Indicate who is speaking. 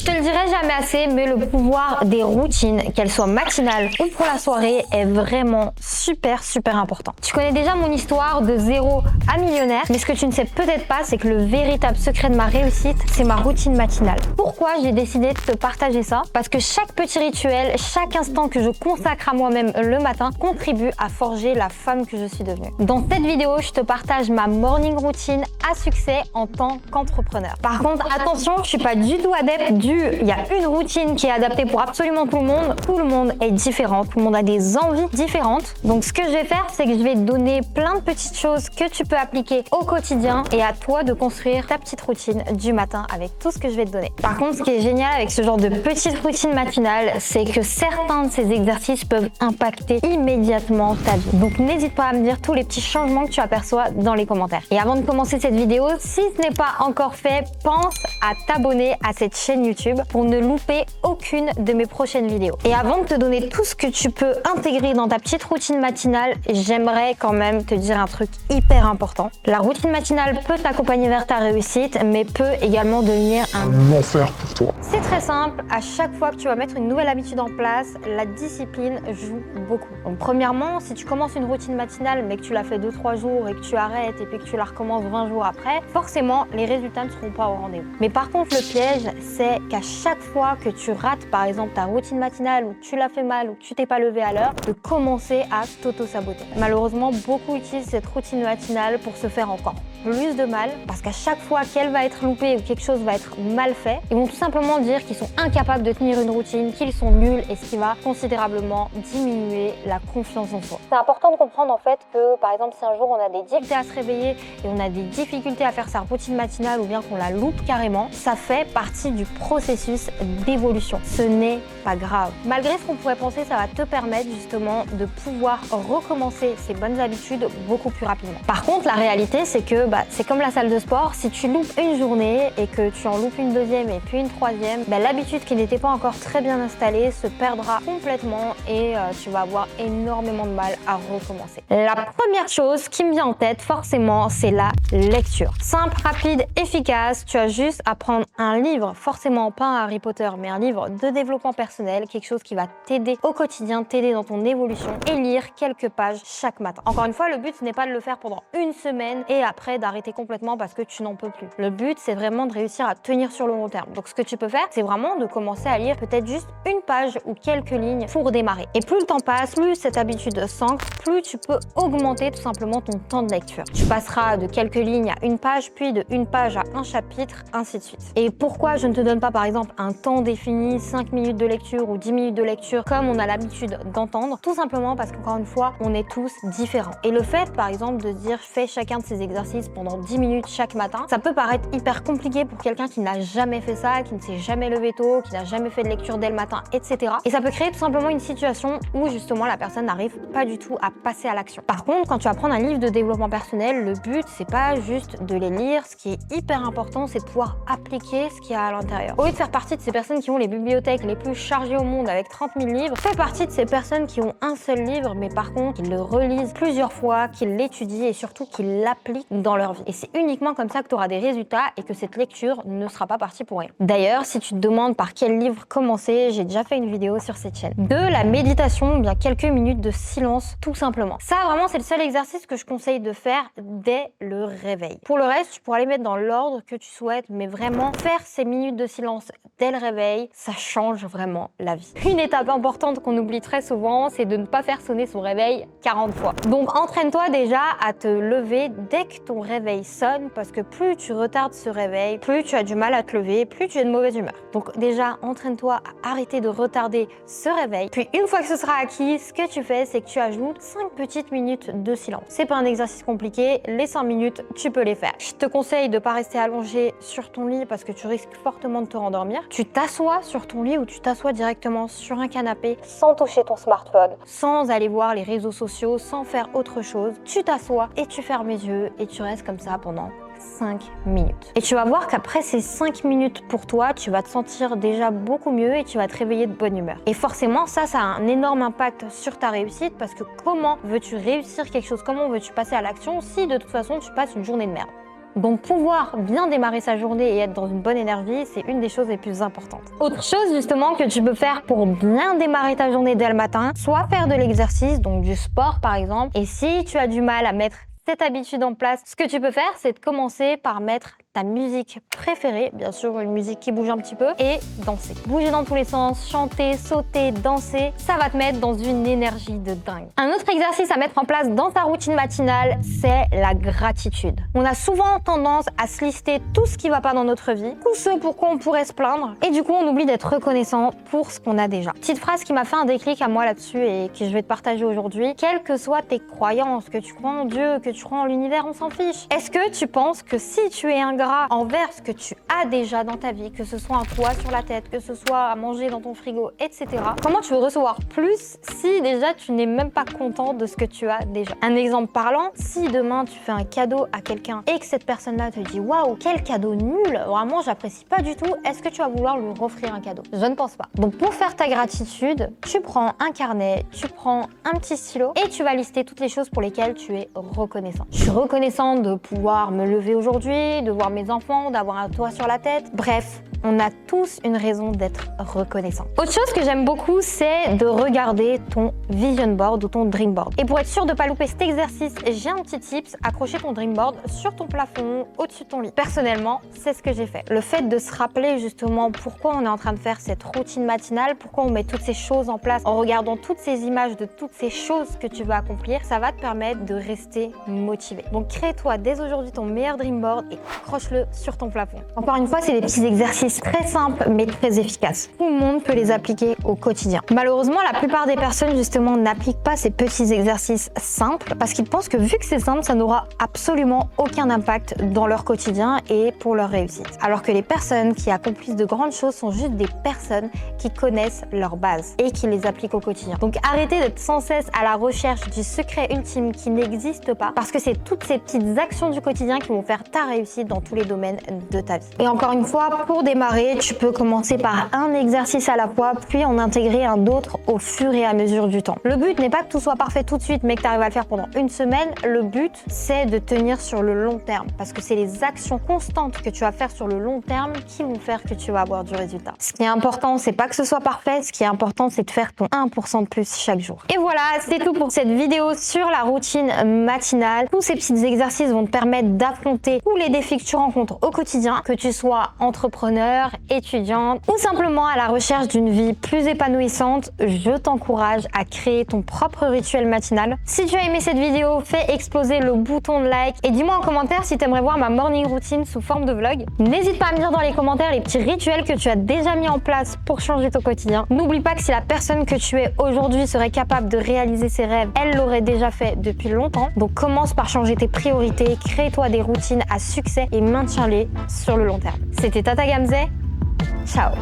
Speaker 1: Je te le dirai jamais assez, mais le pouvoir des routines, qu'elles soient matinales ou pour la soirée, est vraiment super important. Tu connais déjà mon histoire de 0 à millionnaire, mais ce que tu ne sais peut-être pas, c'est que le véritable secret de ma réussite, c'est ma routine matinale. Pourquoi j'ai décidé de te partager ça? Parce que chaque petit rituel, chaque instant que je consacre à moi-même le matin contribue à forger la femme que je suis devenue. Dans cette vidéo, je te partage ma morning routine à succès en tant qu'entrepreneur. Par contre, attention, je suis pas du tout adepte il y a une routine qui est adaptée pour absolument tout le monde. Tout le monde est différent, tout le monde a des envies différentes. Donc ce que je vais faire, c'est que je vais te donner plein de petites choses que tu peux appliquer au quotidien et à toi de construire ta petite routine du matin avec tout ce que je vais te donner. Par contre, ce qui est génial avec ce genre de petite routine matinale, c'est que certains de ces exercices peuvent impacter immédiatement ta vie. Donc n'hésite pas à me dire tous les petits changements que tu aperçois dans les commentaires. Et avant de commencer cette vidéo, si ce n'est pas encore fait, pense à t'abonner à cette chaîne YouTube pour ne louper aucune de mes prochaines vidéos. Et avant de te donner tout ce que tu peux intégrer dans ta petite routine matinale, j'aimerais quand même te dire un truc hyper important. La routine matinale peut t'accompagner vers ta réussite, mais peut également devenir un enfer pour toi. C'est très simple, à chaque fois que tu vas mettre une nouvelle habitude en place, la discipline joue beaucoup. Donc premièrement, si tu commences une routine matinale mais que tu la fais 2-3 jours et que tu arrêtes et puis que tu la recommences 20 jours après, forcément les résultats ne seront pas au rendez-vous. Mais par contre, le piège, c'est qu'à chaque fois que tu rates par exemple ta routine matinale ou que tu l'as fait mal ou que tu t'es pas levé à l'heure, de commencer à t'auto-saboter. Malheureusement, beaucoup utilisent cette routine matinale pour se faire encore plus de mal parce qu'à chaque fois qu'elle va être loupée ou quelque chose va être mal fait, ils vont tout simplement dire qu'ils sont incapables de tenir une routine, qu'ils sont nuls et ce qui va considérablement diminuer la confiance en soi. C'est important de comprendre en fait que par exemple si un jour on a des difficultés à se réveiller et on a des difficultés à faire sa routine matinale ou bien qu'on la loupe carrément, ça fait partie du processus d'évolution. Ce n'est pas grave. Malgré ce qu'on pourrait penser, ça va te permettre justement de pouvoir recommencer ces bonnes habitudes beaucoup plus rapidement. Par contre, la réalité, c'est que c'est comme la salle de sport. Si tu loupes une journée et que tu en loupes une deuxième et puis une troisième, l'habitude qui n'était pas encore très bien installée se perdra complètement et tu vas avoir énormément de mal à recommencer. La première chose qui me vient en tête, forcément, c'est la lecture. Simple, rapide, efficace. Tu as juste à prendre un livre, forcément pas un Harry Potter, mais un livre de développement personnel, quelque chose qui va t'aider au quotidien, t'aider dans ton évolution et lire quelques pages chaque matin. Encore une fois, le but ce n'est pas de le faire pendant une semaine et après d'arrêter complètement parce que tu n'en peux plus. Le but, c'est vraiment de réussir à tenir sur le long terme. Donc ce que tu peux faire, c'est vraiment de commencer à lire peut-être juste une page ou quelques lignes pour démarrer. Et plus le temps passe, plus cette habitude s'ancre, plus tu peux augmenter tout simplement ton temps de lecture. Tu passeras de quelques lignes à une page, puis de une page à un chapitre, ainsi de suite. Et pourquoi je ne te donne pas par exemple un temps défini, 5 minutes de lecture ou 10 minutes de lecture comme on a l'habitude d'entendre? Tout simplement parce qu'encore une fois, on est tous différents. Et le fait par exemple de dire fais chacun de ces exercices pendant 10 minutes chaque matin, ça peut paraître hyper compliqué pour quelqu'un qui n'a jamais fait ça, qui ne s'est jamais levé tôt, qui n'a jamais fait de lecture dès le matin, etc. Et ça peut créer tout simplement une situation où justement la personne n'arrive pas du tout à passer à l'action. Par contre, quand tu vas prendre un livre de développement personnel, le but c'est pas juste de les lire, ce qui est hyper important, c'est de pouvoir appliquer ce qu'il y a à l'intérieur. Au lieu de faire partie de ces personnes qui ont les bibliothèques les plus chargées au monde avec 30 000 livres, fais partie de ces personnes qui ont un seul livre, mais par contre, qui le relisent plusieurs fois, qui l'étudient et surtout qui l'appliquent dans leur vie. Et c'est uniquement comme ça que tu auras des résultats et que cette lecture ne sera pas partie pour rien. D'ailleurs, si tu te demandes par quel livre commencer, j'ai déjà fait une vidéo sur cette chaîne. De la méditation, bien quelques minutes de silence, tout simplement. Ça, vraiment, c'est le seul exercice que je conseille de faire dès le réveil. Pour le reste, tu pourras les mettre dans l'ordre que tu souhaites, mais vraiment, faire ces minutes de silence dès le réveil, ça change vraiment la vie. Une étape importante qu'on oublie très souvent, c'est de ne pas faire sonner son réveil 40 fois. Donc, entraîne-toi déjà à te lever dès que ton réveil sonne, parce que plus tu retardes ce réveil, plus tu as du mal à te lever, plus tu es de mauvaise humeur. Donc déjà, entraîne-toi à arrêter de retarder ce réveil. Puis une fois que ce sera acquis, ce que tu fais, c'est que tu ajoutes 5 petites minutes de silence. C'est pas un exercice compliqué, les 5 minutes, tu peux les faire. Je te conseille de pas rester allongé sur ton lit parce que tu risques fortement de te rendormir. Tu t'assois sur ton lit ou tu t'assois directement sur un canapé sans toucher ton smartphone, sans aller voir les réseaux sociaux, sans faire autre chose. Tu t'assois et tu fermes les yeux et tu restes comme ça pendant 5 minutes. Et tu vas voir qu'après ces 5 minutes pour toi, tu vas te sentir déjà beaucoup mieux et tu vas te réveiller de bonne humeur. Et forcément, ça a un énorme impact sur ta réussite parce que comment veux-tu réussir quelque chose? Comment veux-tu passer à l'action si de toute façon tu passes une journée de merde? Donc pouvoir bien démarrer sa journée et être dans une bonne énergie, c'est une des choses les plus importantes. Autre chose justement que tu peux faire pour bien démarrer ta journée dès le matin, soit faire de l'exercice, donc du sport par exemple, et si tu as du mal à mettre cette habitude en place, ce que tu peux faire, c'est de commencer par mettre ta musique préférée, bien sûr une musique qui bouge un petit peu, et danser. Bouger dans tous les sens, chanter, sauter, danser, ça va te mettre dans une énergie de dingue. Un autre exercice à mettre en place dans ta routine matinale, c'est la gratitude. On a souvent tendance à se lister tout ce qui va pas dans notre vie, tout ce pour quoi on pourrait se plaindre, et du coup on oublie d'être reconnaissant pour ce qu'on a déjà. Petite phrase qui m'a fait un déclic à moi là-dessus et que je vais te partager aujourd'hui. Quelles que soient tes croyances, que tu crois en Dieu, que tu crois en l'univers, on s'en fiche. Est-ce que tu penses que si tu es ingrat envers ce que tu as déjà dans ta vie, que ce soit un toit sur la tête, que ce soit à manger dans ton frigo, etc., comment tu veux recevoir plus si déjà tu n'es même pas content de ce que tu as déjà? Un exemple parlant, si demain tu fais un cadeau à quelqu'un et que cette personne-là te dit waouh, quel cadeau nul, vraiment j'apprécie pas du tout, est-ce que tu vas vouloir lui offrir un cadeau? Je ne pense pas. Donc pour faire ta gratitude, tu prends un carnet, tu prends un petit stylo et tu vas lister toutes les choses pour lesquelles tu es reconnaissant. Je suis reconnaissante de pouvoir me lever aujourd'hui, de voir mes enfants, d'avoir un toit sur la tête. Bref, on a tous une raison d'être reconnaissant. Autre chose que j'aime beaucoup, c'est de regarder ton vision board ou ton dream board. Et pour être sûr de ne pas louper cet exercice, j'ai un petit tips, accrocher ton dream board sur ton plafond, au-dessus de ton lit. Personnellement, c'est ce que j'ai fait. Le fait de se rappeler justement pourquoi on est en train de faire cette routine matinale, pourquoi on met toutes ces choses en place, en regardant toutes ces images de toutes ces choses que tu veux accomplir, ça va te permettre de rester motivé. Donc crée-toi dès aujourd'hui ton meilleur dream board et accroche-le sur ton plafond. Encore une fois, c'est des petits exercices très simples mais très efficaces. Tout le monde peut les appliquer au quotidien. Malheureusement, la plupart des personnes justement n'appliquent pas ces petits exercices simples parce qu'ils pensent que vu que c'est simple, ça n'aura absolument aucun impact dans leur quotidien et pour leur réussite. Alors que les personnes qui accomplissent de grandes choses sont juste des personnes qui connaissent leurs bases et qui les appliquent au quotidien. Donc arrêtez d'être sans cesse à la recherche du secret ultime qui n'existe pas parce que c'est toutes ces petites actions du quotidien qui vont faire ta réussite dans tous les domaines de ta vie. Et encore une fois, pour démarrer, tu peux commencer par un exercice à la fois, puis en intégrer un autre au fur et à mesure du temps. Le but n'est pas que tout soit parfait tout de suite, mais que tu arrives à le faire pendant une semaine. Le but, c'est de tenir sur le long terme, parce que c'est les actions constantes que tu vas faire sur le long terme qui vont faire que tu vas avoir du résultat. Ce qui est important, c'est pas que ce soit parfait, ce qui est important, c'est de faire ton 1% de plus chaque jour. Et voilà, c'est tout pour cette vidéo sur la routine matinale. Tous ces petits exercices vont te permettre d'affronter tous les défis que tu rencontres au quotidien, que tu sois entrepreneur, étudiante ou simplement à la recherche d'une vie plus épanouissante. Je t'encourage à créer ton propre rituel matinal. Si tu as aimé cette vidéo, fais exploser le bouton de like et dis-moi en commentaire si tu aimerais voir ma morning routine sous forme de vlog. N'hésite pas à me dire dans les commentaires les petits rituels que tu as déjà mis en place pour changer ton quotidien. N'oublie pas que si la personne que tu es aujourd'hui serait capable de réaliser ses rêves, elle l'aurait déjà fait depuis longtemps. Donc commence par changer tes priorités, crée-toi des routines à succès et maintiens-les sur le long terme. C'était Tata Gamze. Ciao.